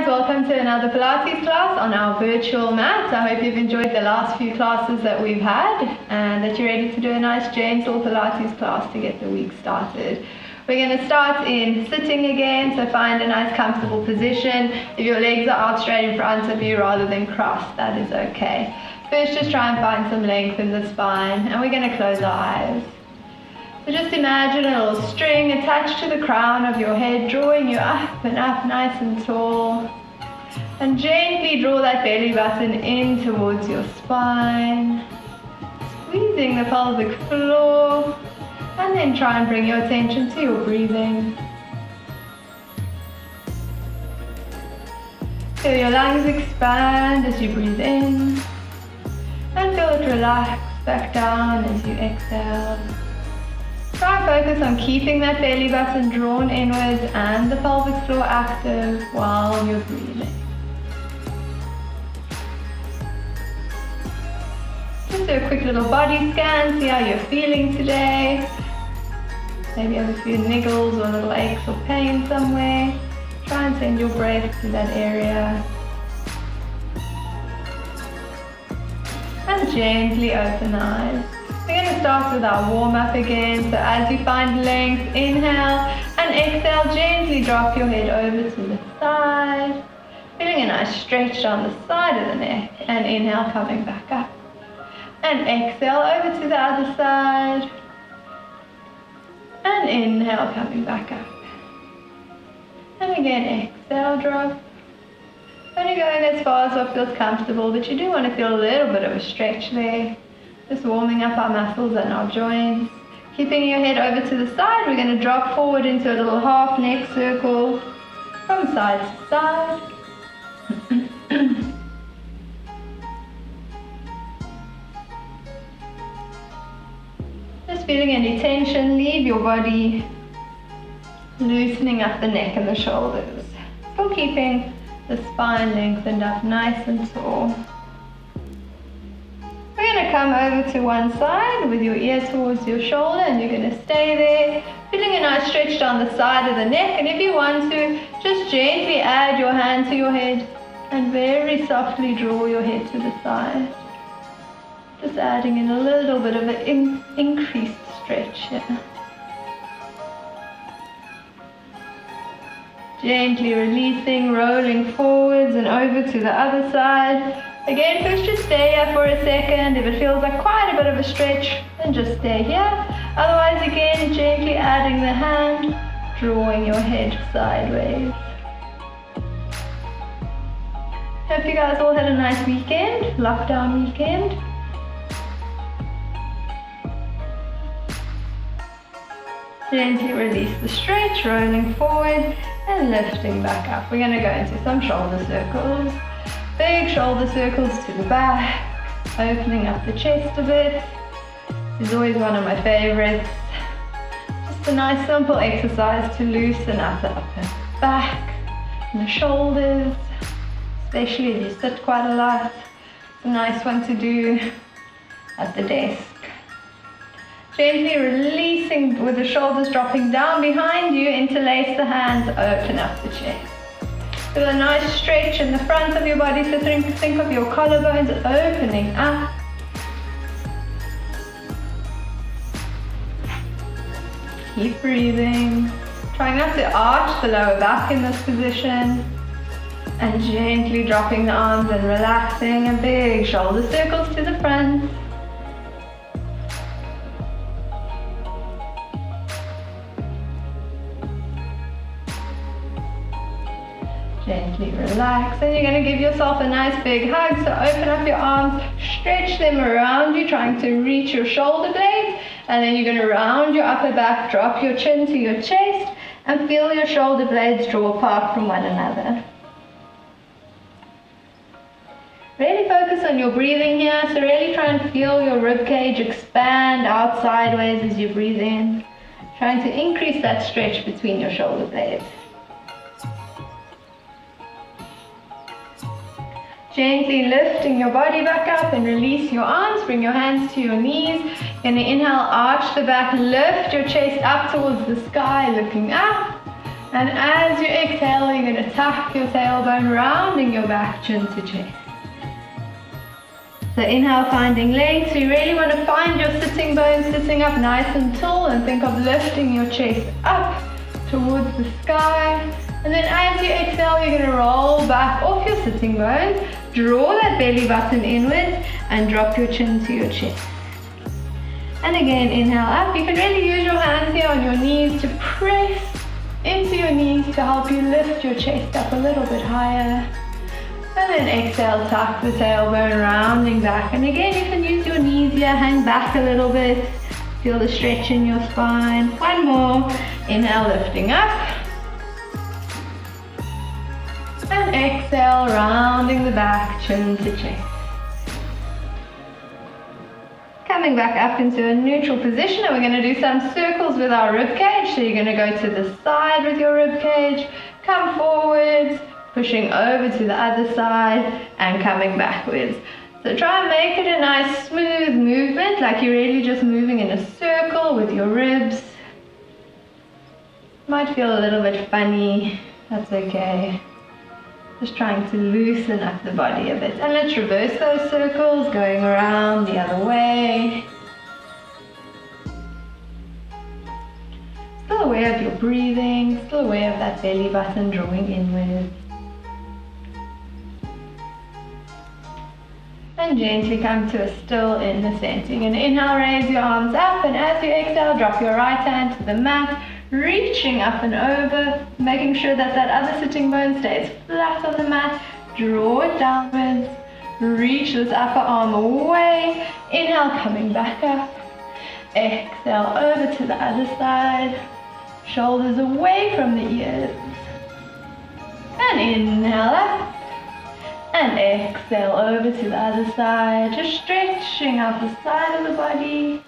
guys, welcome to another Pilates class on our virtual mat. I hope you've enjoyed the last few classes that we've had and that you're ready to do a nice gentle Pilates class to get the week started. We're going to start in sitting again, so find a nice comfortable position. If your legs are out straight in front of you rather than crossed, that is okay. First, just try and find some length in the spine, and we're going to close our eyes. So just imagine a little string attached to the crown of your head, drawing you up and up nice and tall. And gently draw that belly button in towards your spine, squeezing the pelvic floor, and then try and bring your attention to your breathing. Feel your lungs expand as you breathe in, and feel it relax back down as you exhale. Try and focus on keeping that belly button drawn inwards and the pelvic floor active while you're breathing. Just do a quick little body scan, see how you're feeling today. Maybe you have a few niggles or little aches or pain somewhere. Try and send your breath to that area. And gently open eyes. We're going to start with our warm-up again, so as you find length, inhale and exhale, gently drop your head over to the side, feeling a nice stretch down the side of the neck, and inhale coming back up, and exhale over to the other side, and inhale coming back up, and again exhale, drop. Only going as far as what feels comfortable, but you do want to feel a little bit of a stretch there. Just warming up our muscles and our joints. Keeping your head over to the side, we're going to drop forward into a little half neck circle from side to side. Just feeling any tension leave your body, loosening up the neck and the shoulders. Still keeping the spine lengthened up nice and tall. We're going to come over to one side with your ear towards your shoulder, and you're going to stay there, feeling a nice stretch down the side of the neck. And if you want to, just gently add your hand to your head and very softly draw your head to the side. Just adding in a little bit of an increased stretch here. Gently releasing, rolling forwards and over to the other side. Again, first just stay here for a second. If it feels like quite a bit of a stretch, then just stay here. Otherwise, again, gently adding the hand, drawing your head sideways. Hope you guys all had a nice weekend, lockdown weekend. Gently release the stretch, rolling forward and lifting back up. We're going to go into some shoulder circles. Big shoulder circles to the back, opening up the chest a bit. This is always one of my favorites. Just a nice simple exercise to loosen up the upper back and the shoulders, especially if you sit quite a lot. It's a nice one to do at the desk. Gently releasing with the shoulders dropping down behind you, interlace the hands, open up the chest. Feel a nice stretch in the front of your body, so think of your collarbones opening up. Keep breathing. Try not to arch the lower back in this position. And gently dropping the arms and relaxing, and big shoulder circles to the front. Gently relax, and you're going to give yourself a nice big hug. So open up your arms, stretch them around you, trying to reach your shoulder blades, and then you're going to round your upper back, drop your chin to your chest, and feel your shoulder blades draw apart from one another. Really focus on your breathing here, so really try and feel your rib cage expand out sideways as you breathe in, trying to increase that stretch between your shoulder blades. Gently lifting your body back up and release your arms. Bring your hands to your knees. You're going to inhale, arch the back, lift your chest up towards the sky, looking up. And as you exhale, you're going to tuck your tailbone, rounding your back, chin to chest. So inhale, finding length. So you really want to find your sitting bones sitting up nice and tall, and think of lifting your chest up towards the sky. And then as you exhale, you're going to roll back off your sitting bones, draw that belly button inwards, and drop your chin to your chest. And again, inhale up. You can really use your hands here on your knees to press into your knees to help you lift your chest up a little bit higher. And then exhale, tuck the tailbone, rounding back. And again, you can use your knees here, hang back a little bit. Feel the stretch in your spine. One more. Inhale, lifting up. And exhale, rounding the back, chin to chest. Coming back up into a neutral position, and we're going to do some circles with our rib cage. So you're going to go to the side with your rib cage, come forwards, pushing over to the other side, and coming backwards. So try and make it a nice smooth movement, like you're really just moving in a circle with your ribs. Might feel a little bit funny, that's okay. Just trying to loosen up the body a bit. And let's reverse those circles, going around the other way. Still aware of your breathing, still aware of that belly button drawing inwards. And gently come to a still in the center. You're going to inhale, raise your arms up, and as you exhale, drop your right hand to the mat, reaching up and over, making sure that that other sitting bone stays flat on the mat. Draw it downwards, reach this upper arm away. Inhale, coming back up. Exhale, over to the other side. Shoulders away from the ears. And inhale up. And exhale over to the other side, just stretching out the side of the body.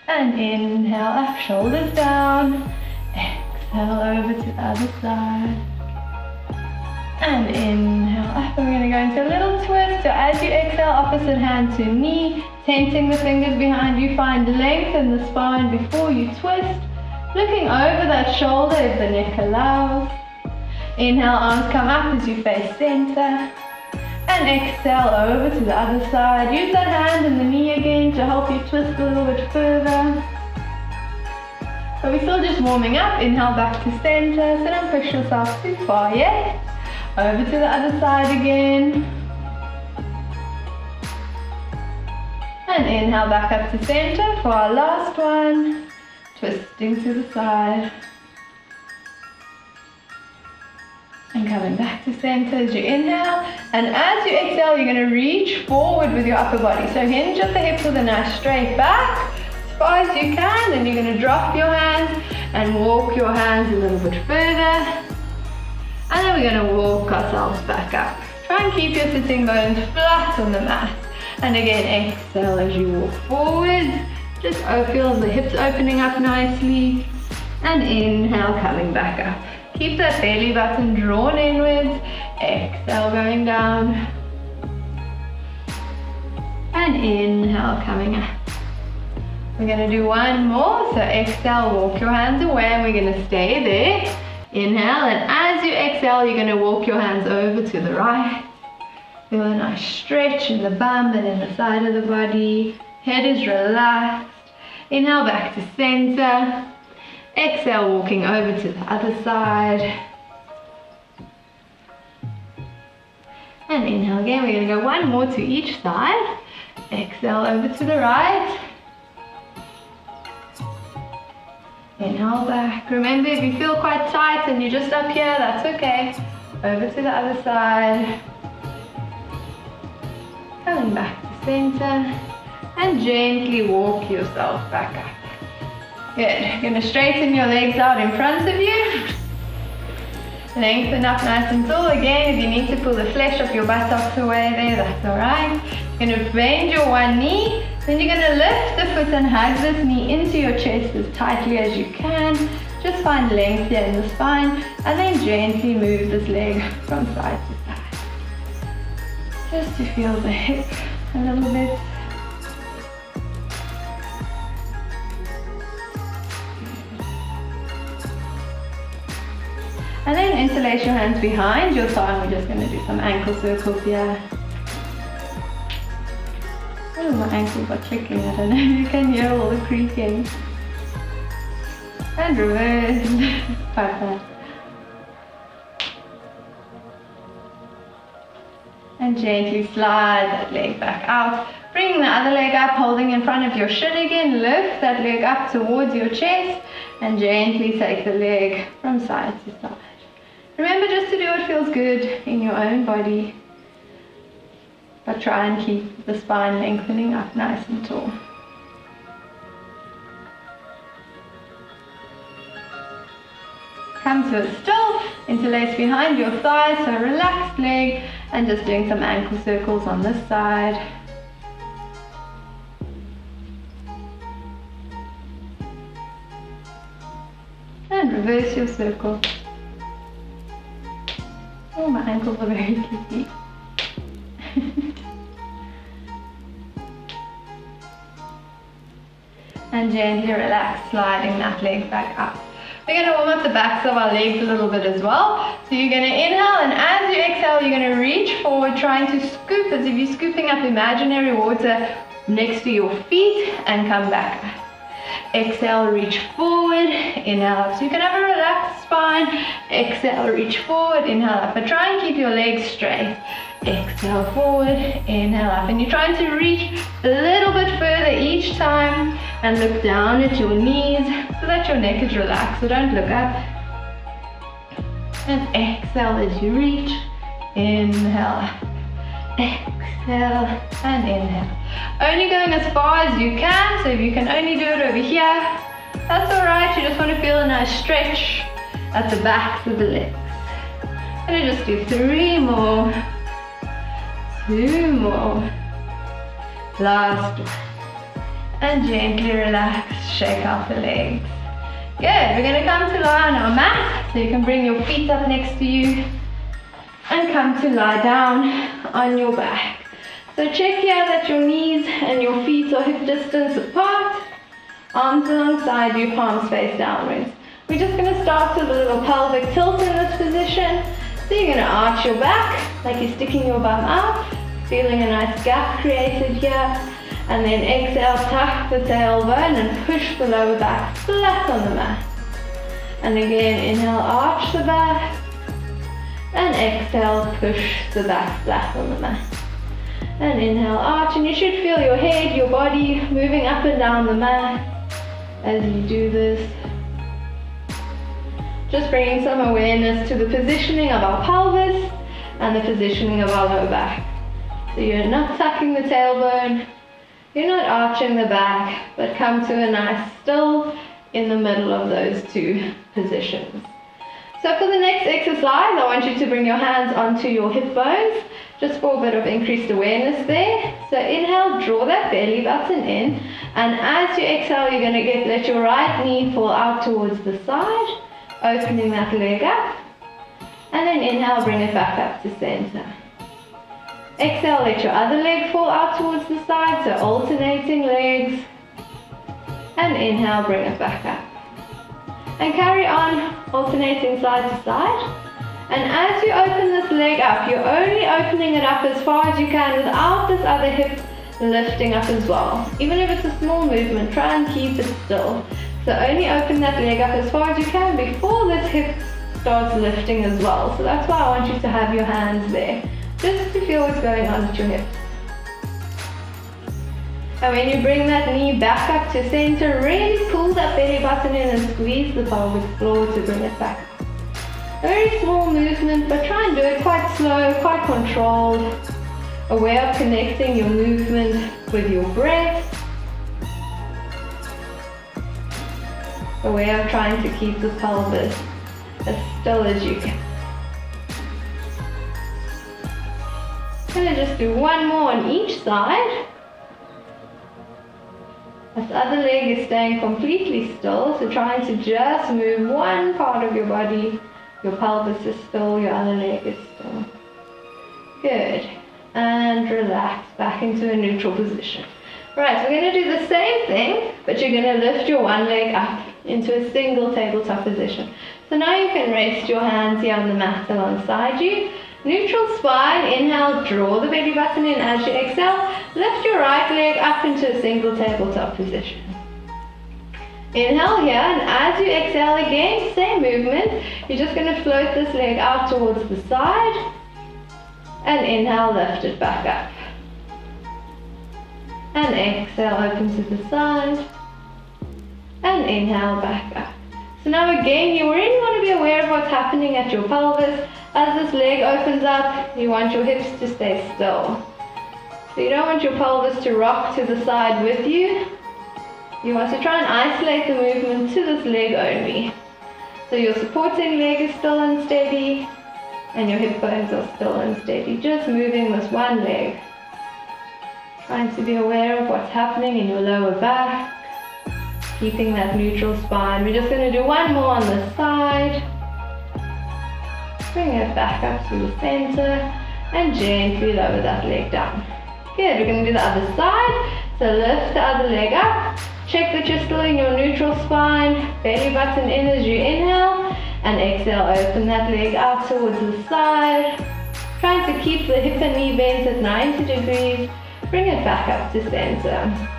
And inhale up, shoulders down. Exhale over to the other side. And inhale up, and we're going to go into a little twist. So as you exhale, opposite hand to knee, tenting the fingers behind you, find length in the spine before you twist. Looking over that shoulder if the neck allows. Inhale, arms come up as you face center. And exhale over to the other side. Use that hand and the knee again to help you twist a little bit further. So we're still just warming up. Inhale back to center, so don't push yourself too far yet. Over to the other side again. And inhale back up to center for our last one. Twisting to the side. And coming back to center as you inhale. And as you exhale, you're going to reach forward with your upper body. So hinge at the hips with a nice straight back. As far as you can. Then you're going to drop your hands and walk your hands a little bit further. And then we're going to walk ourselves back up. Try and keep your sitting bones flat on the mat. And again, exhale as you walk forward. Just feel the hips opening up nicely. And inhale, coming back up. Keep that belly button drawn inwards. Exhale, going down. And inhale, coming up. We're going to do one more. So exhale, walk your hands away, and we're going to stay there. Inhale, and as you exhale, you're going to walk your hands over to the right. Feel a nice stretch in the bum and in the side of the body. Head is relaxed. Inhale, back to center. Exhale, walking over to the other side. And inhale again. We're going to go one more to each side. Exhale over to the right. Inhale back. Remember, if you feel quite tight and you're just up here, that's okay. Over to the other side. Coming back to center. And gently walk yourself back up. Good. You're going to straighten your legs out in front of you. Lengthen up nice and tall. Again, if you need to pull the flesh of your buttocks away there, that's alright. You're going to bend your one knee. Then you're going to lift the foot and hug this knee into your chest as tightly as you can. Just find length here in the spine. And then gently move this leg from side to side. Just to feel the hip a little bit. And then interlace your hands behind your thigh. We're just going to do some ankle circles here. Oh, my ankles are clicking. I don't know if you can hear all the creaking. And reverse. Quite bad. And gently slide that leg back out. Bring the other leg up, holding in front of your shin again. Lift that leg up towards your chest and gently take the leg from side to side. Remember just to do what feels good in your own body, but try and keep the spine lengthening up nice and tall. Come to a still, interlace behind your thighs, so relaxed leg, and just doing some ankle circles on this side. And reverse your circle. Oh, my ankles are very sleepy. And gently relax, sliding that leg back up. We're going to warm up the backs of our legs a little bit as well. So you're going to inhale, and as you exhale, you're going to reach forward, trying to scoop as if you're scooping up imaginary water next to your feet, and come back up. Exhale, reach forward, inhale up. So you can have a relaxed spine. Exhale, reach forward, inhale up. But try and keep your legs straight. Exhale forward, inhale up. And you're trying to reach a little bit further each time, and look down at your knees so that your neck is relaxed. So don't look up. And exhale as you reach. Inhale up. Exhale and inhale. Only going as far as you can, so if you can only do it over here, that's alright. You just want to feel a nice stretch at the backs of the legs. I'm going to just do 3 more, 2 more, last one, and gently relax, shake out the legs. Good, we're going to come to lie on our mat, so you can bring your feet up next to you and come to lie down on your back. So check here that your knees and your feet are hip distance apart, arms alongside you, palms face downwards. We're just going to start with a little pelvic tilt in this position. So you're going to arch your back like you're sticking your bum out, feeling a nice gap created here. And then exhale, tuck the tailbone and push the lower back flat on the mat. And again, inhale, arch the back. And exhale, push the back flat on the mat. And inhale, arch, and you should feel your head, your body moving up and down the mat as you do this. Just bringing some awareness to the positioning of our pelvis and the positioning of our lower back. So you're not tucking the tailbone, you're not arching the back, but come to a nice still in the middle of those 2 positions. So for the next exercise, I want you to bring your hands onto your hip bones, just for a bit of increased awareness there. So inhale, draw that belly button in, and as you exhale, you're going to let your right knee fall out towards the side, opening that leg up, and then inhale, bring it back up to center. Exhale, let your other leg fall out towards the side, so alternating legs, and inhale, bring it back up. And carry on alternating side to side. And as you open this leg up, you're only opening it up as far as you can without this other hip lifting up as well. Even if it's a small movement, try and keep it still. So only open that leg up as far as you can before this hip starts lifting as well. So that's why I want you to have your hands there, just to feel what's going on with your hips. And when you bring that knee back up to center, really pull that belly button in and squeeze the pelvic floor to bring it back up. A very small movement, but try and do it quite slow, quite controlled. A way of connecting your movement with your breath. A way of trying to keep the pelvis as still as you can. I'm going to just do 1 more on each side. This other leg is staying completely still, so trying to just move one part of your body. Your pelvis is still, your other leg is still. Good. And relax back into a neutral position. Right, so we're going to do the same thing, but you're going to lift your one leg up into a single tabletop position. So now you can rest your hands here on the mat alongside you. Neutral spine, inhale, draw the belly button in as you exhale. Lift your right leg up into a single tabletop position. Inhale here, and as you exhale again, same movement. You're just going to float this leg out towards the side. And inhale, lift it back up. And exhale, open to the side. And inhale, back up. So now again, you really want to be aware of what's happening at your pelvis. As this leg opens up, you want your hips to stay still. So you don't want your pelvis to rock to the side with you. You want to try and isolate the movement to this leg only. So your supporting leg is still and steady, and your hip bones are still and steady. Just moving this one leg. Trying to be aware of what's happening in your lower back. Keeping that neutral spine. We're just going to do one more on this side. Bring it back up to the center and gently lower that leg down. Good, we're going to do the other side. So lift the other leg up. Check that you're still in your neutral spine. Belly button in as you inhale. And exhale, open that leg out towards the side. Trying to keep the hip and knee bent at 90 degrees. Bring it back up to center.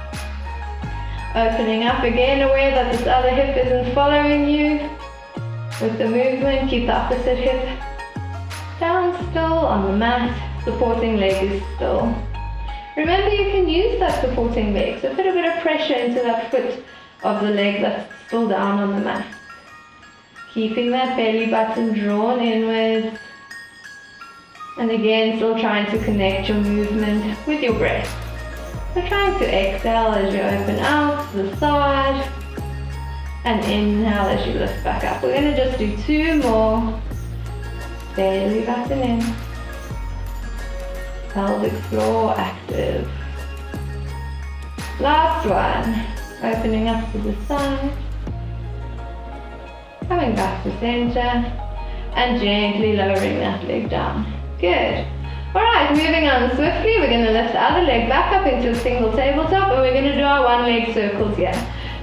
Opening up again, aware that this other hip isn't following you. With the movement, keep the opposite hip down still on the mat. Supporting leg is still. Remember, you can use that supporting leg, so put a bit of pressure into that foot of the leg that's still down on the mat. Keeping that belly button drawn inwards. And again, still trying to connect your movement with your breath. So trying to exhale as you open out to the side. And inhale as you lift back up. We're going to just do two more. Belly button in. Pelvic floor active. Last one. Opening up to the side. Coming back to center. And gently lowering that leg down. Good. Alright, moving on swiftly. We're going to lift the other leg back up into a single tabletop. And we're going to do our one leg circles here.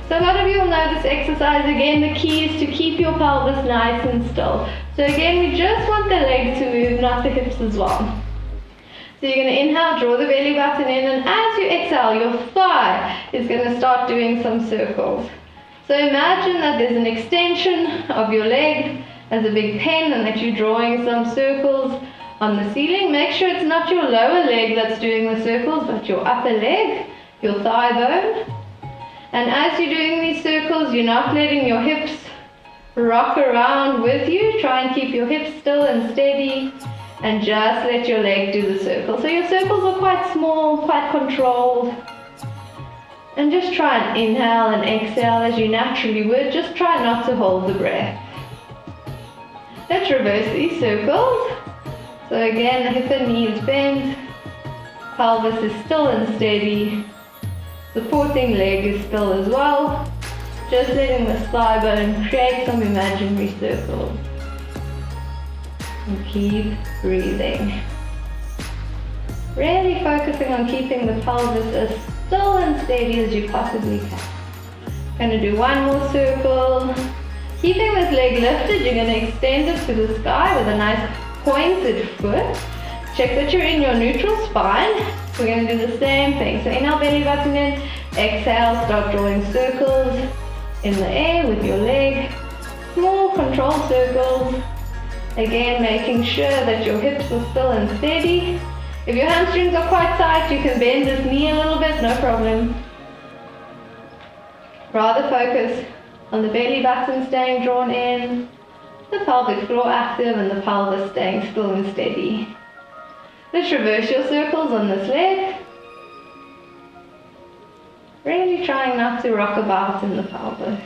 So a lot of you will know this exercise. Again, the key is to keep your pelvis nice and still. So again, we just want the leg to move, not the hips as well. So you're going to inhale, draw the belly button in, and as you exhale, your thigh is going to start doing some circles. So imagine that there's an extension of your leg as a big pen and that you're drawing some circles on the ceiling. Make sure it's not your lower leg that's doing the circles, but your upper leg, your thigh bone. And as you're doing these circles, you're not letting your hips rock around with you. Try and keep your hips still and steady, and just let your leg do the circle. So your circles are quite small, quite controlled. And just try and inhale and exhale as you naturally would. Just try not to hold the breath. Let's reverse these circles. So again, the hip and knee is bent. Pelvis is still and steady. Supporting leg is still as well. Just letting the thigh bone create some imaginary circles. And keep breathing. Really focusing on keeping the pelvis as still and steady as you possibly can. Going to do one more circle. Keeping this leg lifted, you're going to extend it to the sky with a nice pointed foot. Check that you're in your neutral spine. We're going to do the same thing. So inhale, belly button in. Exhale, start drawing circles in the air with your leg. Small controlled circles. Again, making sure that your hips are still and steady. If your hamstrings are quite tight, you can bend this knee a little bit, no problem. Rather focus on the belly button staying drawn in, the pelvic floor active, and the pelvis staying still and steady. Let's reverse your circles on this leg. Really trying not to rock about in the pelvis.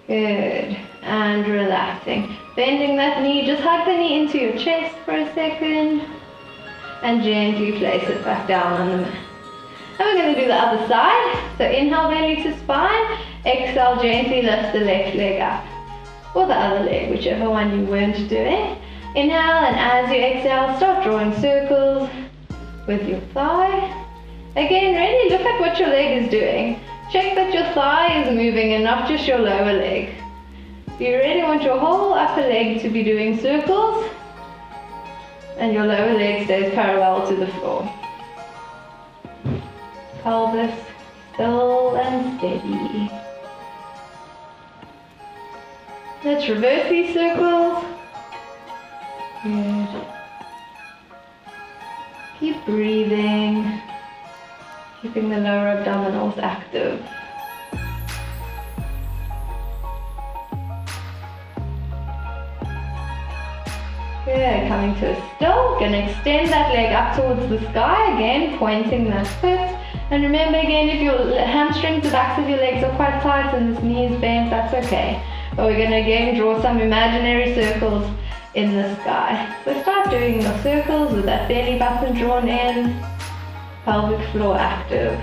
Good. And relaxing. Bending that knee, just hug the knee into your chest for a second. And gently place it back down on the mat. And we're going to do the other side. So inhale, belly to spine. Exhale, gently lift the left leg up. Or the other leg, whichever one you weren't doing. Inhale, and as you exhale, start drawing circles with your thigh. Again, really look at what your leg is doing. Check that your thigh is moving and not just your lower leg. You really want your whole upper leg to be doing circles and your lower leg stays parallel to the floor. Pelvis still and steady. Let's reverse these circles. Good. Keep breathing, keeping the lower abdominals active. Good, coming to a still. Gonna extend that leg up towards the sky, again pointing that foot. And remember again, if your hamstrings, the backs of your legs are quite tight and this knee is bent, that's okay. But we're gonna again draw some imaginary circles in the sky. So start doing your circles with that belly button drawn in, pelvic floor active.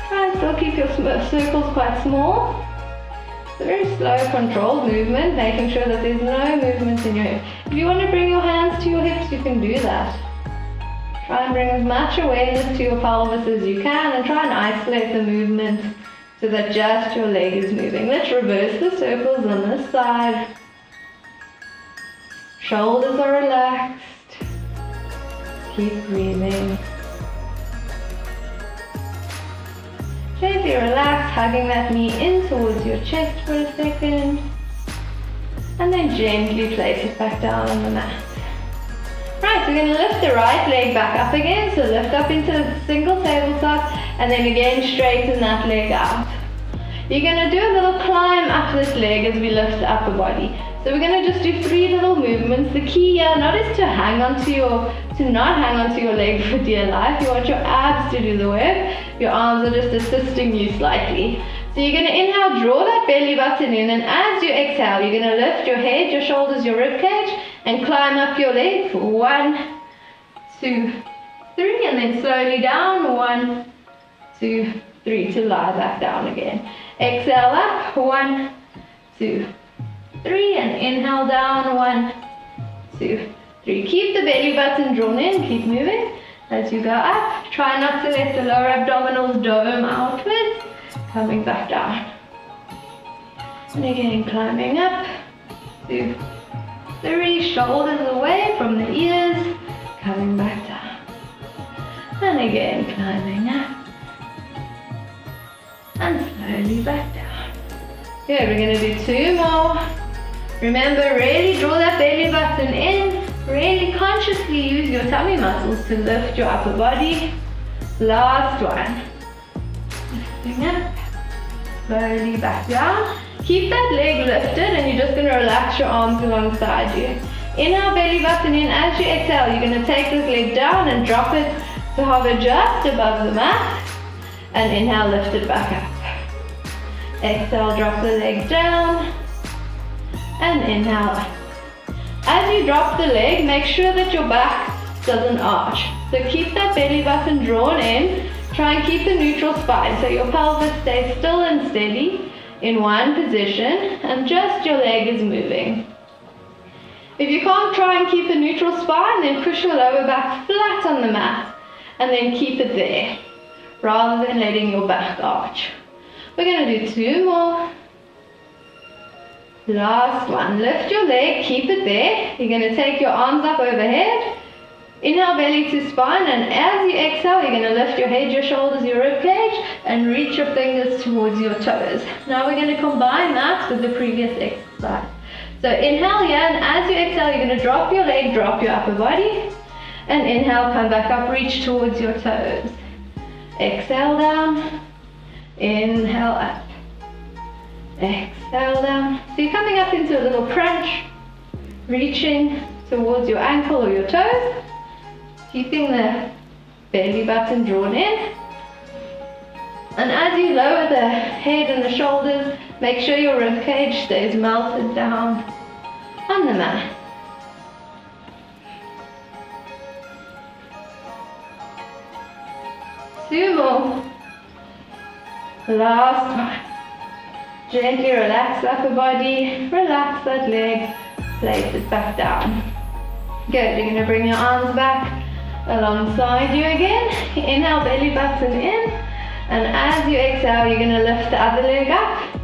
Try and still keep your circles quite small. It's a very slow, controlled movement, making sure that there's no movement in your hip. If you want to bring your hands to your hips, you can do that. Try and bring as much awareness to your pelvis as you can and try and isolate the movement so that just your leg is moving. Let's reverse the circles on this side. Shoulders are relaxed. Keep breathing. Gently relax, hugging that knee in towards your chest for a second. And then gently place it back down on the mat. Right, we're going to lift the right leg back up again. So lift up into a single tabletop and then again straighten that leg out. You're going to do a little climb up this leg as we lift the upper body. So we're going to just do 3 little movements. The key here not is to not hang onto your leg for dear life. You want your abs to do the work. Your arms are just assisting you slightly. So you're going to inhale, draw that belly button in, and as you exhale, you're going to lift your head, your shoulders, your rib cage, and climb up your leg for 1, 2, 3, and then slowly down, 1, 2, 3, to lie back down again. Exhale up, 1, 2, 3, and inhale down, 1, 2, 3. Keep the belly button drawn in, keep moving as you go up. Try not to let the lower abdominals dome outwards, coming back down. And again, climbing up, 2, 3, shoulders away from the ears, coming back down. And again, climbing up, and slowly back down. Good, we're going to do 2 more. Remember, really draw that belly button in. Really consciously use your tummy muscles to lift your upper body. Last one. Lifting up, slowly back down. Keep that leg lifted and you're just going to relax your arms alongside you. Inhale, belly button in. As you exhale, you're going to take this leg down and drop it to hover just above the mat. And inhale, lift it back up. Exhale, drop the leg down. And inhale up. As you drop the leg, make sure that your back doesn't arch. So keep that belly button drawn in. Try and keep a neutral spine so your pelvis stays still and steady in one position and just your leg is moving. If you can't try and keep a neutral spine, then push your lower back flat on the mat and then keep it there rather than letting your back arch. We're going to do 2 more. Last one. Lift your leg, keep it there. You're going to take your arms up overhead. Inhale, belly to spine, and as you exhale, you're going to lift your head, your shoulders, your rib cage, and reach your fingers towards your toes. Now we're going to combine that with the previous exercise. So inhale here, and as you exhale, you're going to drop your leg, drop your upper body, and inhale, come back up, reach towards your toes. Exhale down, inhale up. Exhale down. So you're coming up into a little crunch, reaching towards your ankle or your toes, keeping the belly button drawn in. And as you lower the head and the shoulders, make sure your rib cage stays melted down on the mat. Two more. Last one. Gently relax the upper body, relax that leg, place it back down. Good, you're going to bring your arms back, alongside you again. Inhale, belly button in, and as you exhale, you're going to lift the other leg up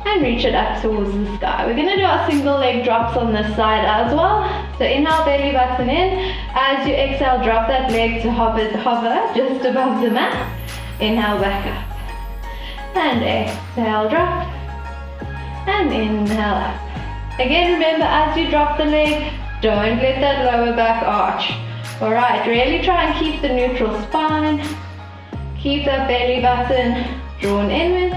and reach it up towards the sky. We're going to do our single leg drops on this side as well. So inhale, belly button in. As you exhale, drop that leg to hover just above the mat. Inhale, back up. And exhale, drop. And inhale up. Again, remember, as you drop the leg, don't let that lower back arch. Alright, really try and keep the neutral spine. Keep that belly button drawn inwards.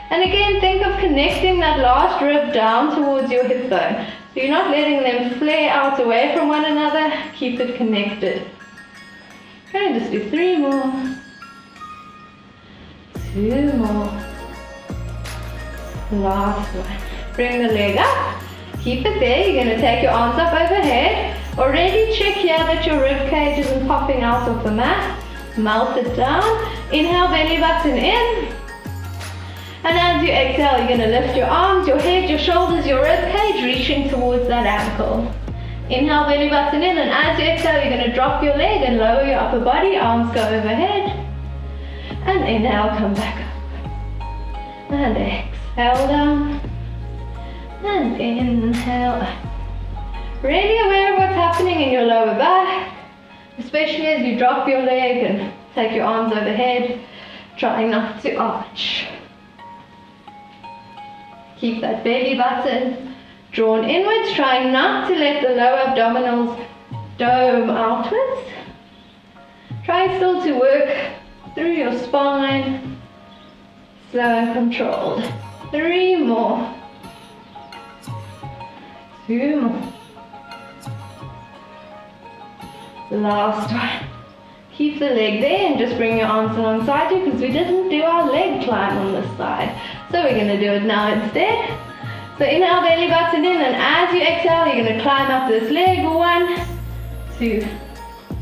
And again, think of connecting that last rib down towards your hip bone. So you're not letting them flare out away from one another. Keep it connected. Okay, just do 3 more. 2 more. Last one. Bring the leg up. Keep it there. You're going to take your arms up overhead. Already check here that your rib cage isn't popping out of the mat. Melt it down. Inhale, belly button in. And as you exhale, you're going to lift your arms, your head, your shoulders, your rib cage, reaching towards that ankle. Inhale, belly button in, and as you exhale, you're going to drop your leg and lower your upper body. Arms go overhead. And inhale, come back up. And exhale down. And inhale up. Really aware of what's happening in your lower back, especially as you drop your leg and take your arms overhead, trying not to arch. Keep that belly button drawn inwards, trying not to let the lower abdominals dome outwards. Try still to work through your spine, slow and controlled. 3 more. 2 more. Last one. Keep the leg there and just bring your arms alongside you because we didn't do our leg climb on this side. So we're going to do it now instead. So inhale, belly button in, and as you exhale, you're going to climb up this leg. 1, 2,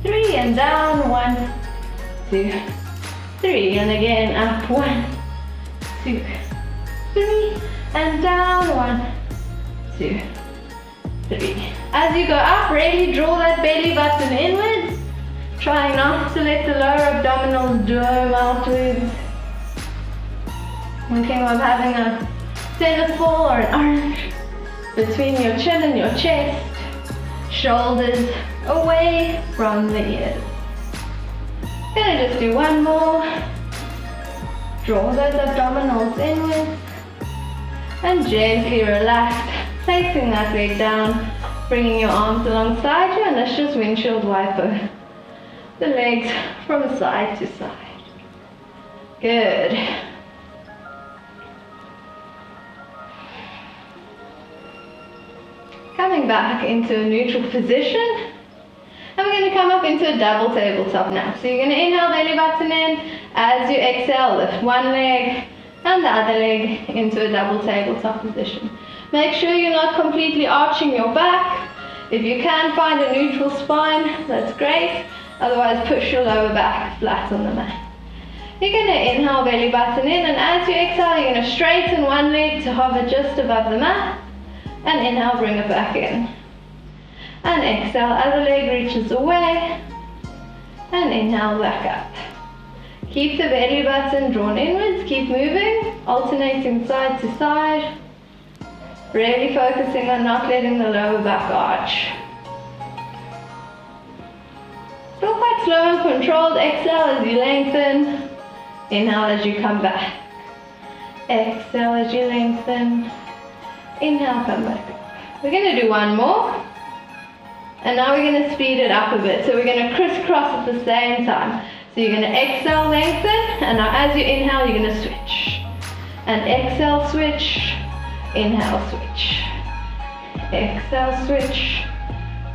3, and down. 1, 2, 3, and again up. 1, 2, 3, and down. 1, 2, 3. As you go up, really draw that belly button inwards. Trying not to let the lower abdominals dome outwards. Thinking of having a tennis ball or an orange between your chin and your chest. Shoulders away from the ears. Gonna just do 1 more. Draw those abdominals inwards. And gently relax, placing that leg down, bringing your arms alongside you, and let's just windshield wiper the legs from side to side. Good. Coming back into a neutral position, and we're going to come up into a double tabletop now. So you're going to inhale, belly button in. As you exhale, lift one leg and the other leg into a double tabletop position. Make sure you're not completely arching your back. If you can find a neutral spine, that's great. Otherwise, push your lower back flat on the mat. You're going to inhale, belly button in, and as you exhale, you're going to straighten one leg to hover just above the mat. And inhale, bring it back in. And exhale, other leg reaches away. And inhale, back up. Keep the belly button drawn inwards, keep moving, alternating side to side. Really focusing on not letting the lower back arch. Still quite slow and controlled. Exhale as you lengthen. Inhale as you come back. Exhale as you lengthen. Inhale, come back up. We're going to do 1 more. And now we're going to speed it up a bit. So we're going to crisscross at the same time. So you're going to exhale, lengthen. And now as you inhale, you're going to switch. And exhale, switch. Inhale, switch. Exhale, switch.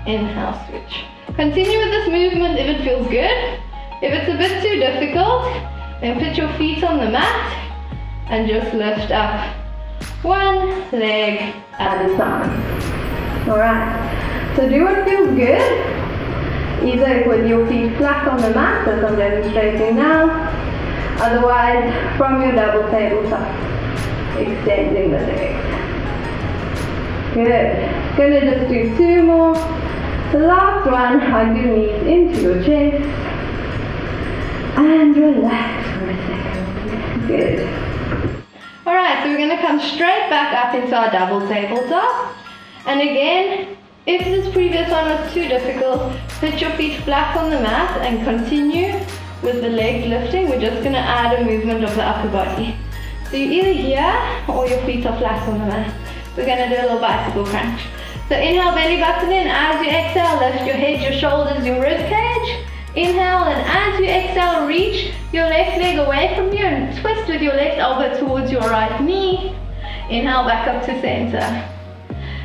Inhale, switch. Continue with this movement if it feels good. If it's a bit too difficult, then put your feet on the mat and just lift up 1 leg at a time. Alright, so do what feels good, either with your feet flat on the mat as I'm demonstrating now, otherwise from your double tabletop, extending the legs. Good. Gonna just do 2 more. Last one, hug your knees into your chest and relax for a second. Good. Alright, so we're going to come straight back up into our double tabletop. And again, if this previous one was too difficult, put your feet flat on the mat and continue with the legs lifting. We're just going to add a movement of the upper body. So you're either here or your feet are flat on the mat. We're going to do a little bicycle crunch. So inhale, belly button in. As you exhale, lift your head, your shoulders, your rib cage. Inhale, and as you exhale, reach your left leg away from you and twist with your left elbow towards your right knee. Inhale, back up to center.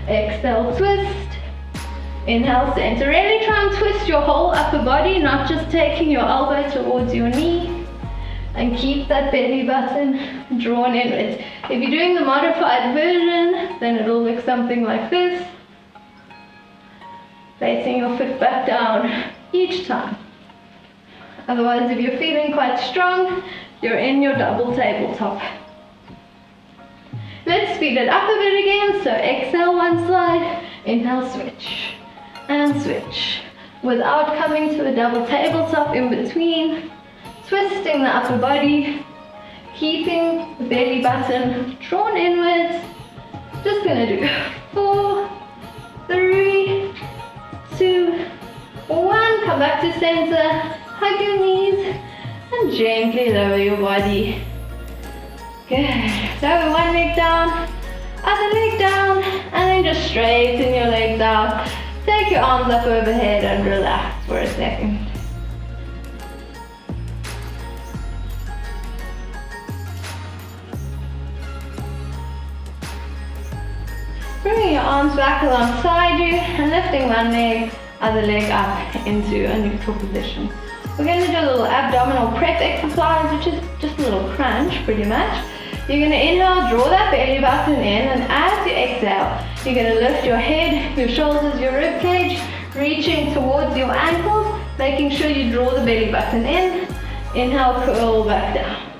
Exhale, twist. Inhale, center. Really try and twist your whole upper body, not just taking your elbow towards your knee. And keep that belly button drawn inwards. If you're doing the modified version, then it'll look something like this. Placing your foot back down each time. Otherwise, if you're feeling quite strong, you're in your double tabletop. Let's speed it up a bit again. So exhale one side, inhale, switch, and switch. Without coming to a double tabletop in between, twisting the upper body, keeping the belly button drawn inwards. Just gonna do 4, 3, 2, 1. Come back to center. Hug your knees and gently lower your body. Good. Lower one leg down, other leg down, and then just straighten your legs out. Take your arms up overhead and relax for a second. Bringing your arms back alongside you and lifting one leg, other leg up into a neutral position. We're going to do a little abdominal prep exercise, which is just a little crunch pretty much. You're going to inhale, draw that belly button in, and as you exhale, you're going to lift your head, your shoulders, your rib cage, reaching towards your ankles, making sure you draw the belly button in. Inhale, curl back down.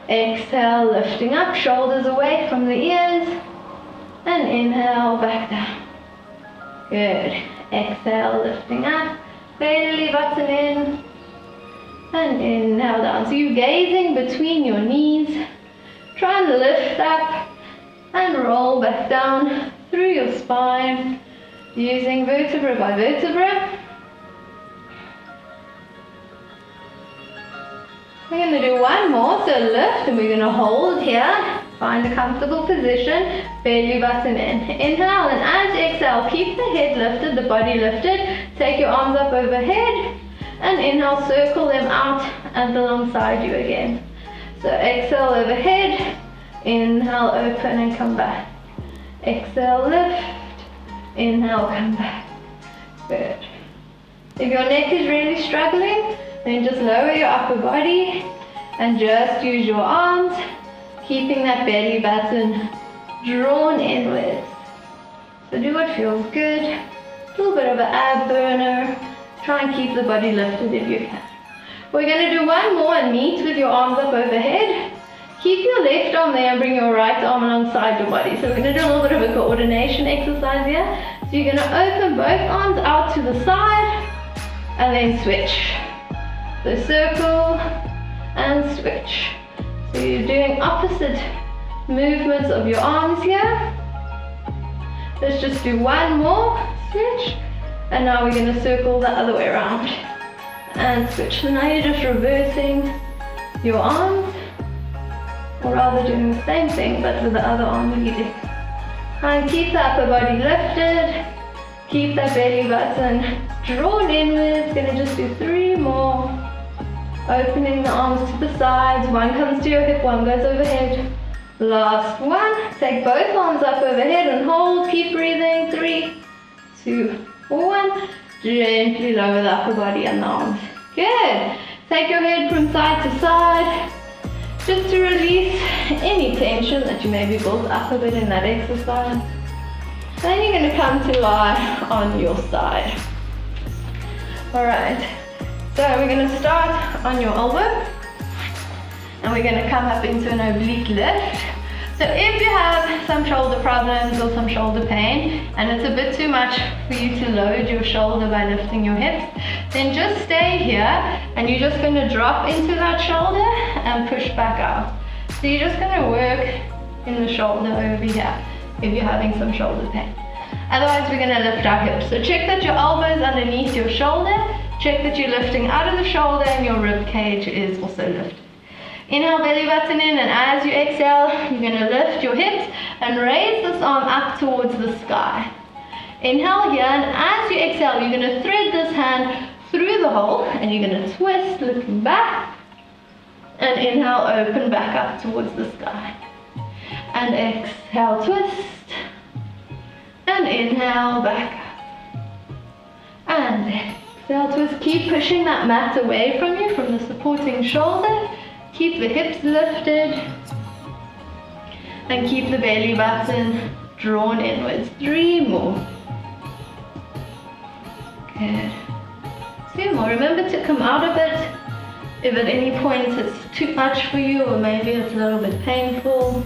Exhale, lifting up, shoulders away from the ears, and inhale, back down. Good. Exhale, lifting up. Belly button in and inhale down. So you're gazing between your knees. Try and lift up and roll back down through your spine using vertebra by vertebra. We're going to do one more. So lift and we're going to hold here. Find a comfortable position, belly button in. Inhale, and as you exhale, keep the head lifted, the body lifted. Take your arms up overhead, and inhale, circle them out and alongside you again. So exhale overhead, inhale, open and come back. Exhale, lift, inhale, come back. Good. If your neck is really struggling, then just lower your upper body and just use your arms, keeping that belly button drawn inwards. So do what feels good. A little bit of an ab burner. Try and keep the body lifted if you can. We're going to do one more and meet with your arms up overhead. Keep your left arm there and bring your right arm alongside your body. So we're going to do a little bit of a coordination exercise here. So you're going to open both arms out to the side and then switch. So circle and switch. So you're doing opposite movements of your arms here. Let's just do one more switch. And now we're going to circle the other way around. And switch. So now you're just reversing your arms. Or rather doing the same thing but with the other arm leading. And keep the upper body lifted. Keep that belly button drawn inwards. Going to just do 3 more. Opening the arms to the sides. One comes to your hip, one goes overhead. Last one. Take both arms up overhead and hold. Keep breathing. 3, 2, 1. Gently lower the upper body and the arms. Good. Take your head from side to side. Just to release any tension that you may be built up a bit in that exercise. Then you're going to come to lie on your side. Alright. So we're going to start on your elbow and we're going to come up into an oblique lift. So if you have some shoulder problems or some shoulder pain and it's a bit too much for you to load your shoulder by lifting your hips, then just stay here and you're just going to drop into that shoulder and push back out. So you're just going to work in the shoulder over here if you're having some shoulder pain. Otherwise we're going to lift our hips. So check that your elbow is underneath your shoulder, check that you're lifting out of the shoulder and your rib cage is also lifted. Inhale, belly button in, and as you exhale, you're going to lift your hips and raise this arm up towards the sky. Inhale here, and as you exhale, you're going to thread this hand through the hole, and you're going to twist, looking back, and inhale, open back up towards the sky. And exhale, twist, and inhale, back up. And exhale, twist. Keep pushing that mat away from you, from the supporting shoulder. Keep the hips lifted and keep the belly button drawn inwards. 3 more. Good. 2 more. Remember to come out of it if at any point it's too much for you or maybe it's a little bit painful.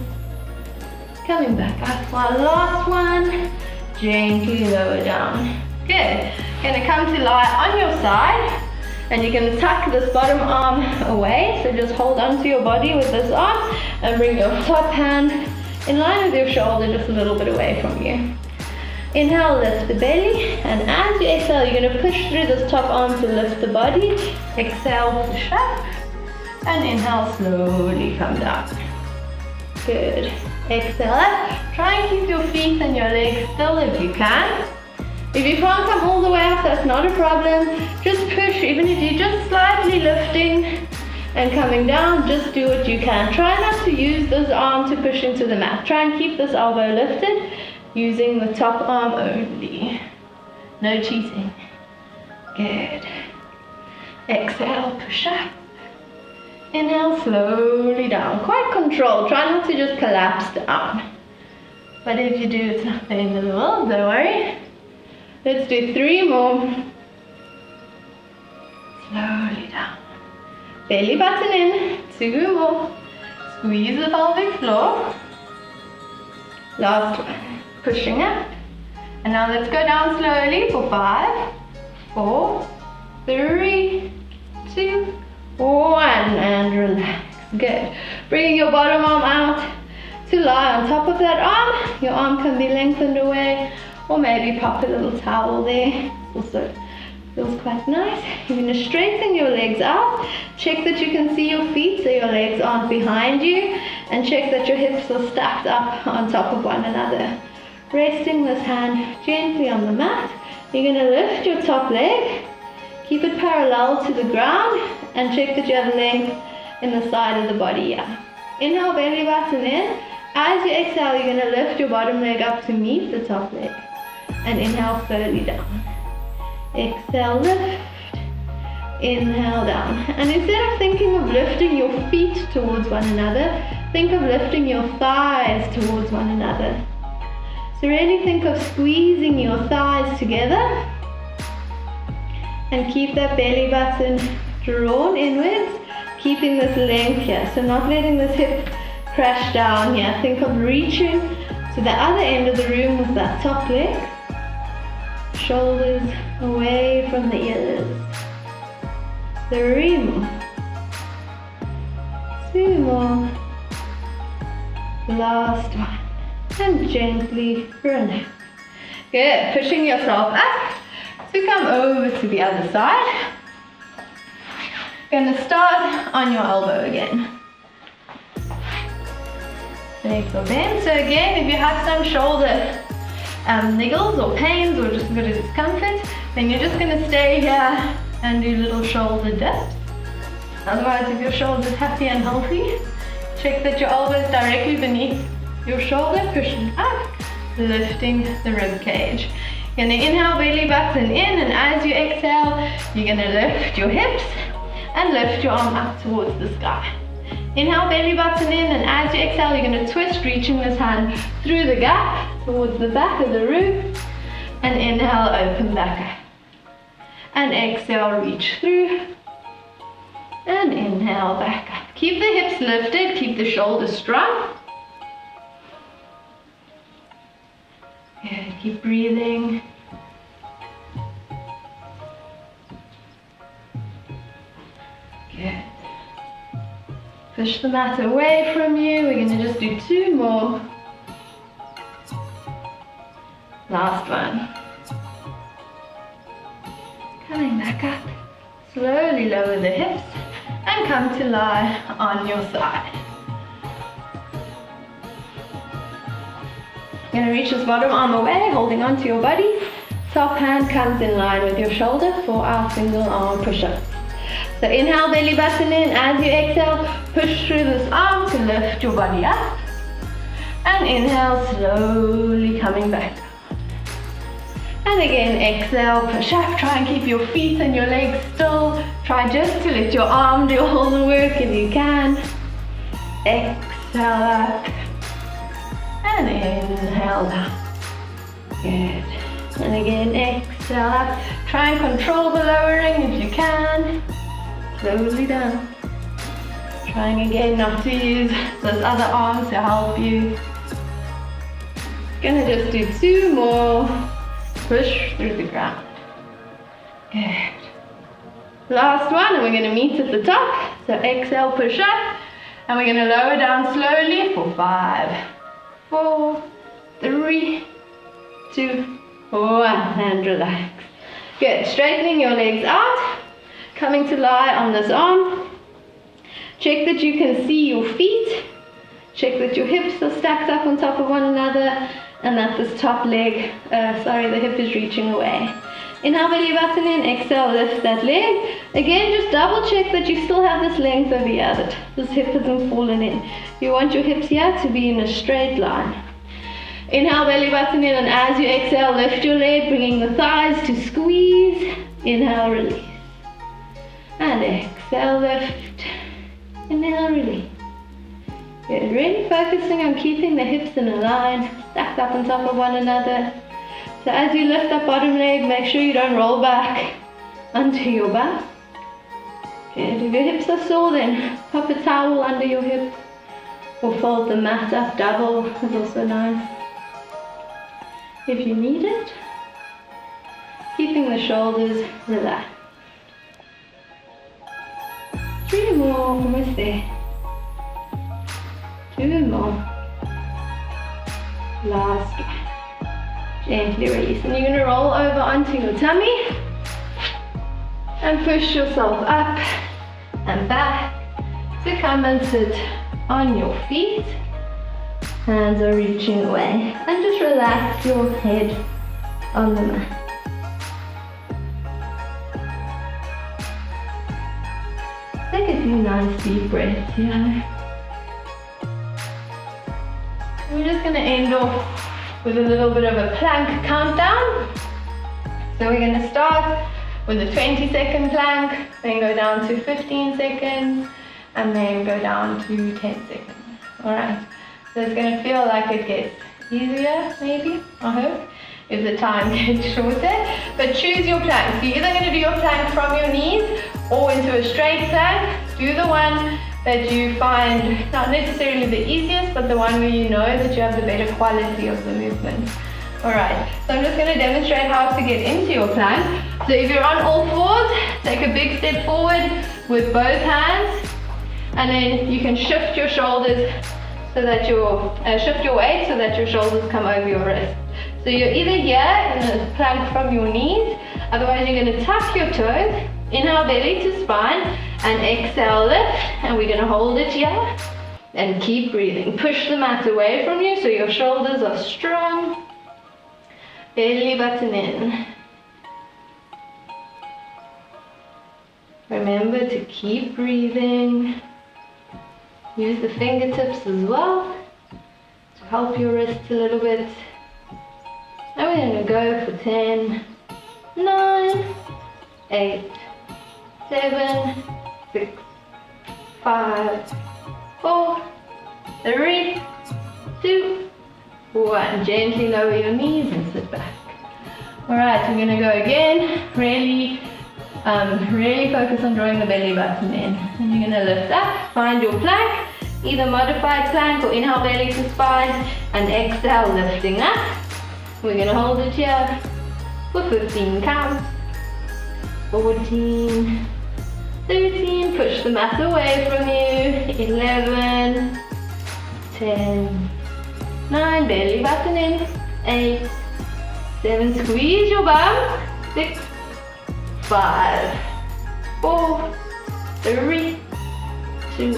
Coming back up. One last one. Gently lower down. Good. Gonna come to lie on your side. And you're going to tuck this bottom arm away, so just hold onto your body with this arm and bring your top hand in line with your shoulder, just a little bit away from you. Inhale, lift the belly, and as you exhale, you're going to push through this top arm to lift the body. Exhale, push up, and inhale, slowly come down. Good. Exhale up. Try and keep your feet and your legs still if you can. If you can't come all the way up, that's not a problem. Just push, even if you're just slightly lifting and coming down, just do what you can. Try not to use this arm to push into the mat. Try and keep this elbow lifted using the top arm only. No cheating. Good. Exhale, push up. Inhale, slowly down. Quite controlled. Try not to just collapse down. But if you do, it's not the end of the world, don't worry. Let's do 3 more. Slowly down. Belly button in. 2 more. Squeeze the pelvic floor. Last one. Pushing up. And now let's go down slowly for 5, 4, 3, 2, 1. And relax. Good. Bringing your bottom arm out to lie on top of that arm. Your arm can be lengthened away. Or maybe pop a little towel there. Also feels quite nice. You're going to straighten your legs out. Check that you can see your feet so your legs aren't behind you. And check that your hips are stacked up on top of one another. Resting this hand gently on the mat. You're going to lift your top leg. Keep it parallel to the ground. And check that you have length in the side of the body. Yeah. Inhale, belly button in. As you exhale, you're going to lift your bottom leg up to meet the top leg. And inhale, slowly down. Exhale, lift. Inhale, down. And instead of thinking of lifting your feet towards one another, think of lifting your thighs towards one another. So really think of squeezing your thighs together. And keep that belly button drawn inwards, keeping this length here. So not letting this hip crash down here. Think of reaching to the other end of the room with that top leg. Shoulders away from the ears. 3 more. 2 more. Last one. And gently relax. Good. Pushing yourself up to come over to the other side. Going to start on your elbow again. Legs are bent. So again, if you have some shoulder niggles or pains or just a bit of discomfort, then you're just going to stay here and do little shoulder dips. Otherwise, if your shoulder is happy and healthy, check that your elbow is directly beneath your shoulder, pushing up, lifting the rib cage. You're going to inhale, belly button in, and as you exhale, you're going to lift your hips and lift your arm up towards the sky. Inhale, belly button in, and as you exhale, you're going to twist, reaching this hand through the gap towards the back of the room. And inhale, open back up. And exhale, reach through. And inhale, back up. Keep the hips lifted, keep the shoulders strong. Good, keep breathing. Good. Push the mat away from you. We're going to just do 2 more. Last one. Coming back up. Slowly lower the hips and come to lie on your side. You're going to reach this bottom arm away, holding onto your body. Top hand comes in line with your shoulder for our single arm push-ups. So inhale, belly button in. As you exhale, push through this arm to lift your body up. And inhale, slowly coming back down. And again, exhale, push up. Try and keep your feet and your legs still. Try just to let your arm do all the work if you can. Exhale up. And inhale down. Good. And again, exhale up. Try and control the lowering if you can. Slowly down. Trying again not to use those other arms to help you. Gonna just do 2 more. Push through the ground. Good. Last one, and we're gonna meet at the top. So exhale, push up. And we're gonna lower down slowly for 5, 4, 3, 2, 1, and relax. Good, straightening your legs out, coming to lie on this arm. Check that you can see your feet. Check that your hips are stacked up on top of one another and that this top leg, the hip is reaching away. Inhale, belly button in, exhale, lift that leg. Again, just double check that you still have this length over here, that this hip hasn't fallen in. You want your hips here to be in a straight line. Inhale, belly button in, and as you exhale, lift your leg, bringing the thighs to squeeze. Inhale, release. And exhale, lift. Inhale, release. Good. Really focusing on keeping the hips in a line, stacked up on top of one another. So as you lift that bottom leg, make sure you don't roll back onto your back. Good. If your hips are sore, then pop a towel under your hip or fold the mat up double is also nice if you need it. Keeping the shoulders relaxed. 3 more, almost there. 2 more. Last one. Gently release. And you're going to roll over onto your tummy and push yourself up and back to come and sit on your feet. Hands are reaching away. And just relax your head on the mat. Take a few nice deep breaths here. We're just going to end off with a little bit of a plank countdown. So we're going to start with a 20-second plank, then go down to 15 seconds, and then go down to 10 seconds. Alright, so it's going to feel like it gets easier, maybe, I hope, if the time gets shorter. But choose your plank. So you're either going to do your plank from your knees or into a straight plank. Do the one that you find not necessarily the easiest, but the one where you know that you have the better quality of the movement. Alright, so I'm just going to demonstrate how to get into your plank. So if you're on all fours, take a big step forward with both hands, and then you can shift your shoulders so that shift your weight so that your shoulders come over your wrist. So you're either here in the plank from your knees, otherwise you're going to tuck your toes, inhale belly to spine, and exhale lift, and we're going to hold it here and keep breathing. Push the mat away from you so your shoulders are strong. Belly button in. Remember to keep breathing. Use the fingertips as well to help your wrists a little bit. And we're going to go for 10, 9, 8, 7, 6, 5, 4, 3, 2, 1. Gently lower your knees and sit back. Alright, we're going to go again. Really focus on drawing the belly button in. And you're going to lift up, find your plank, either modified plank or inhale belly to spine, and exhale lifting up. We're going to hold it here for 15 counts. 14, 13, push the mat away from you. 11, 10, 9, belly button in. 8, 7, squeeze your bum. 6, 5, 4, 3, 2,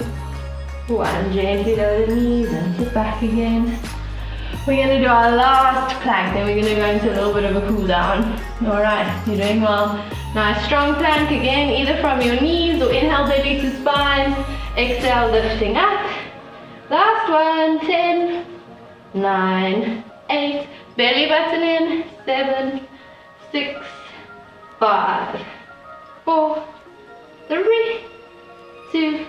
1. Gently lower the knees and sit back again. We're going to do our last plank, then we're going to go into a little bit of a cool down. Alright, you're doing well. Nice strong plank again, either from your knees or inhale belly to spine. Exhale, lifting up. Last one, 10, 9, 8, belly button in. 7, 6, 5, 4, 3, 2,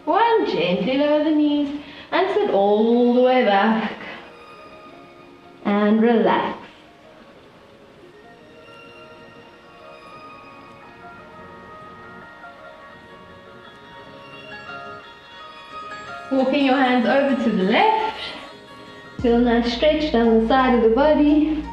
1. Gently lower the knees and sit all the way back. And relax. Walking your hands over to the left. Feel a nice stretch down the side of the body.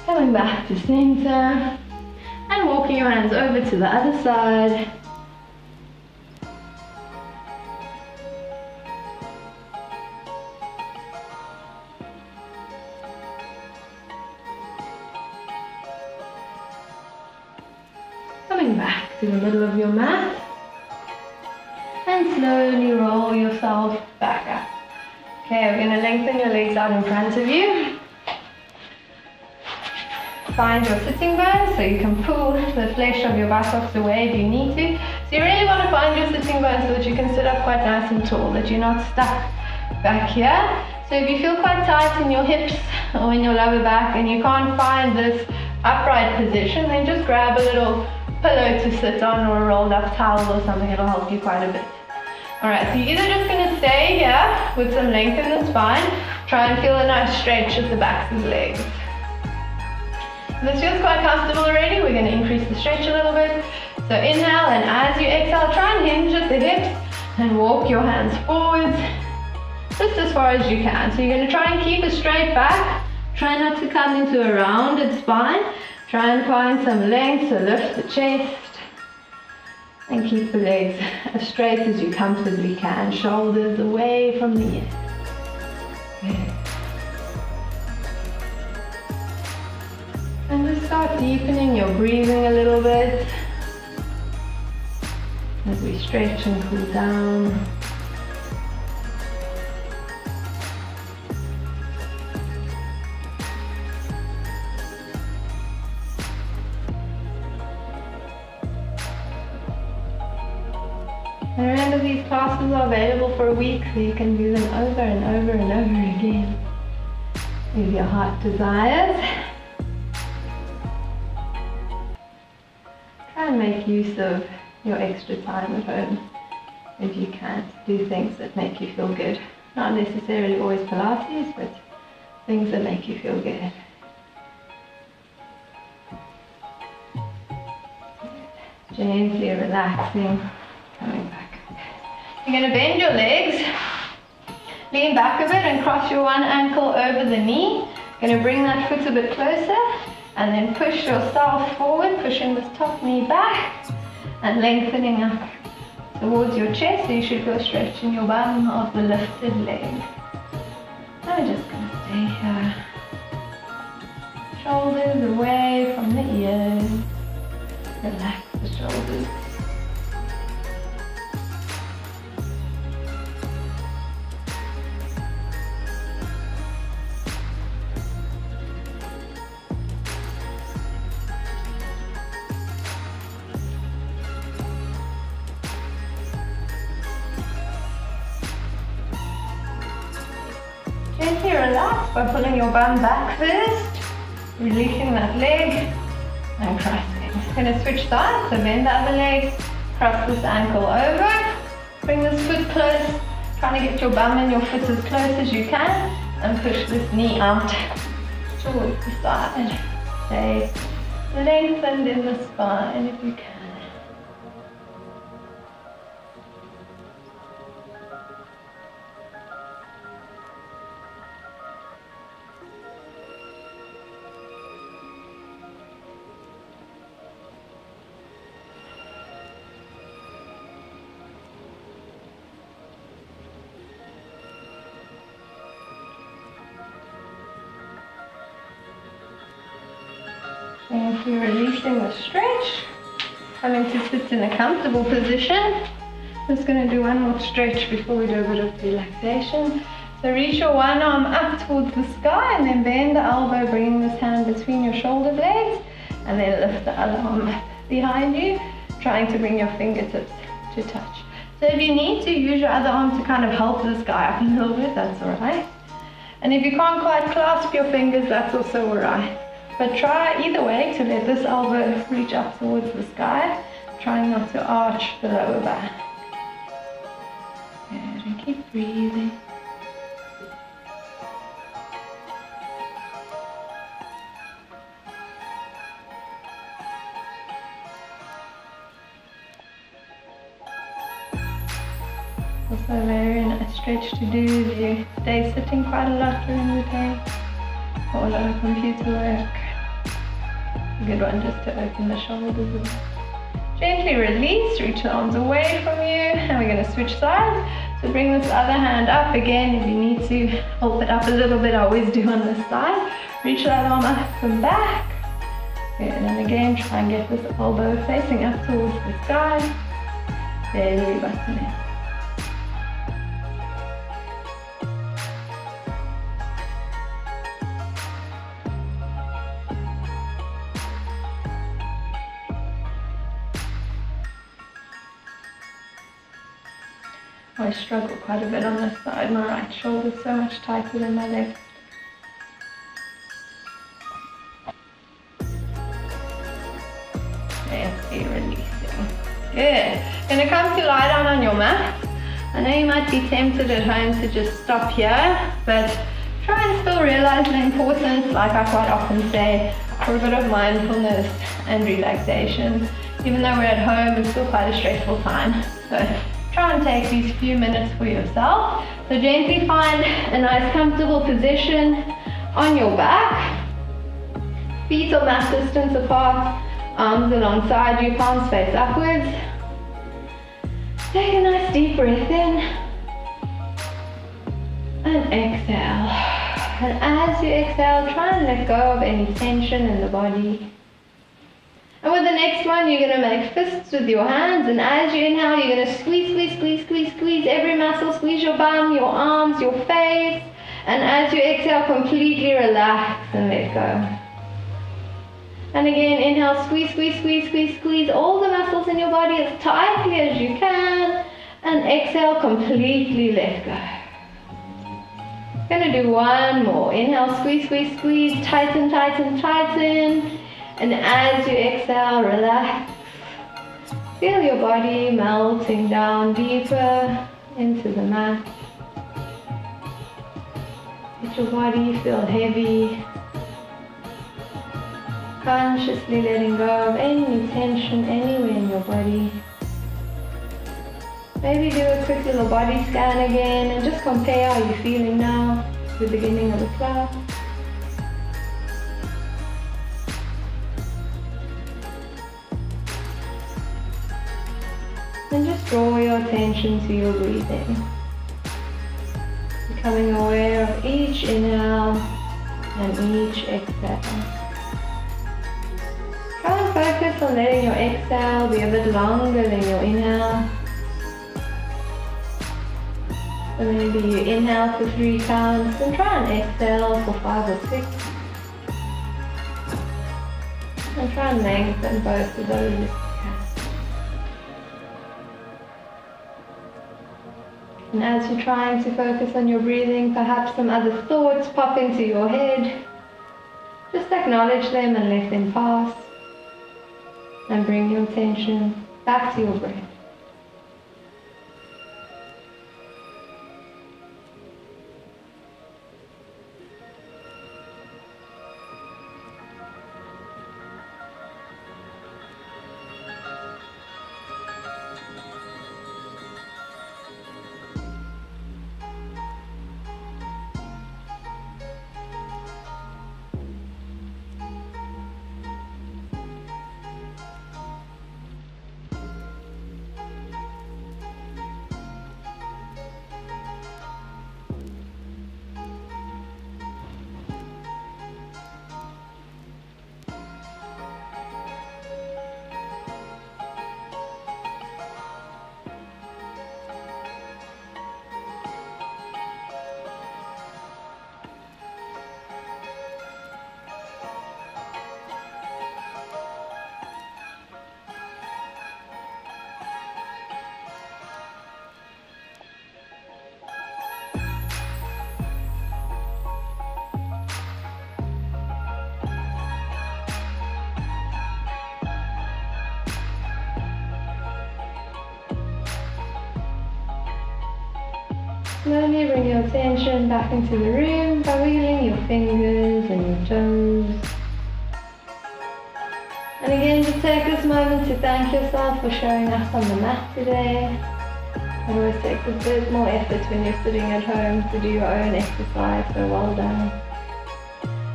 Coming back to center and walking your hands over to the other side. Coming back to the middle of your mat and slowly roll yourself back up. Okay, we're going to lengthen your legs out in front of you. Find your sitting bones so you can pull the flesh of your buttocks away if you need to. So you really want to find your sitting bones so that you can sit up quite nice and tall, that you're not stuck back here. So if you feel quite tight in your hips or in your lower back and you can't find this upright position, then just grab a little pillow to sit on or a rolled up towel or something. It'll help you quite a bit. Alright, so you're either just going to stay here with some length in the spine, try and feel a nice stretch at the backs of the legs. If this feels quite comfortable already, we're going to increase the stretch a little bit. So inhale, and as you exhale, try and hinge at the hips and walk your hands forwards just as far as you can. So you're going to try and keep a straight back. Try not to come into a rounded spine. Try and find some length, so lift the chest and keep the legs as straight as you comfortably can. Shoulders away from the ears. Good. And just start deepening your breathing a little bit as we stretch and cool down. And remember, these classes are available for a week, so you can do them over and over and over again if your heart desires. Try and make use of your extra time at home if you can. Do things that make you feel good. Not necessarily always Pilates, but things that make you feel good. Gently relaxing, coming back. You're going to bend your legs, lean back a bit and cross your one ankle over the knee. You're going to bring that foot a bit closer and then push yourself forward, pushing this top knee back and lengthening up towards your chest, so you should feel a stretch in your bum of the lifted leg. I'm just going to stay here. Shoulders away from the ears. Relax the shoulders. Gently relax by pulling your bum back first, releasing that leg and crossing. Going to switch sides, so bend the other leg, cross this ankle over, bring this foot close, trying to get your bum and your foot as close as you can, and push this knee out towards the side. Stay lengthened in the spine if you can. If you're releasing the stretch, coming to sit in a comfortable position. Just going to do one more stretch before we do a bit of relaxation. So reach your one arm up towards the sky and then bend the elbow, bringing this hand between your shoulder blades, and then lift the other arm up behind you, trying to bring your fingertips to touch. So if you need to, use your other arm to kind of help this guy up a little bit, that's alright. And if you can't quite clasp your fingers, that's also alright. But try either way to let this elbow reach up towards the sky, trying not to arch the lower back. Good, and keep breathing. Also a very nice stretch to do if you stay sitting quite a lot during the day or a lot of computer work. A good one just to open the shoulders. Gently release, reach the arms away from you, and we're going to switch sides. So bring this other hand up again if you need to. Hold it up a little bit, I always do on this side. Reach that arm up and back. Good, and again try and get this elbow facing up towards the sky. Belly button in. I struggle quite a bit on this side. My right shoulder is so much tighter than my left. Gently releasing. Good. Going to come to lie down on your mat. I know you might be tempted at home to just stop here, but try and still realize the importance, like I quite often say, for a bit of mindfulness and relaxation. Even though we're at home, it's still quite a stressful time. So try and take these few minutes for yourself. So gently find a nice comfortable position on your back. Feet are mat distance apart, arms alongside you, palms face upwards. Take a nice deep breath in and exhale. And as you exhale, try and let go of any tension in the body. And with the next one, you're going to make fists with your hands, and as you inhale, you're going to squeeze, squeeze, squeeze, squeeze, squeeze every muscle, squeeze your bum, your arms, your face, and as you exhale, completely relax and let go. And again, inhale, squeeze, squeeze, squeeze, squeeze, squeeze all the muscles in your body as tightly as you can, and exhale, completely let go. Going to do one more. Inhale, squeeze, squeeze, squeeze, tighten, tighten, tighten. And as you exhale, relax. Feel your body melting down deeper into the mat. Let your body feel heavy. Consciously letting go of any tension anywhere in your body. Maybe do a quick little body scan again and just compare how you're feeling now to the beginning of the class. And just draw your attention to your breathing. Becoming aware of each inhale and each exhale. Try and focus on letting your exhale be a bit longer than your inhale. So maybe you inhale for 3 counts and try and exhale for 5 or 6. And try and lengthen both of those. And as you're trying to focus on your breathing, perhaps some other thoughts pop into your head. Just acknowledge them and let them pass. And bring your attention back to your breath. Slowly bring your attention back into the room by wiggling your fingers and your toes. And again, just take this moment to thank yourself for showing up on the mat today. It always takes a bit more effort when you're sitting at home to do your own exercise, so well done.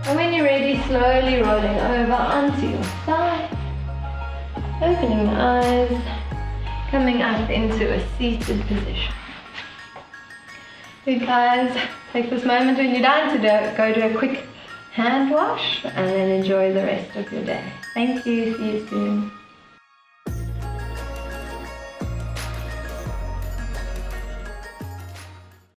And when you're ready, slowly rolling over onto your side, opening the eyes, coming up into a seated position. Good guys, take this moment when you're done to go do a quick hand wash and then enjoy the rest of your day. Thank you, see you soon.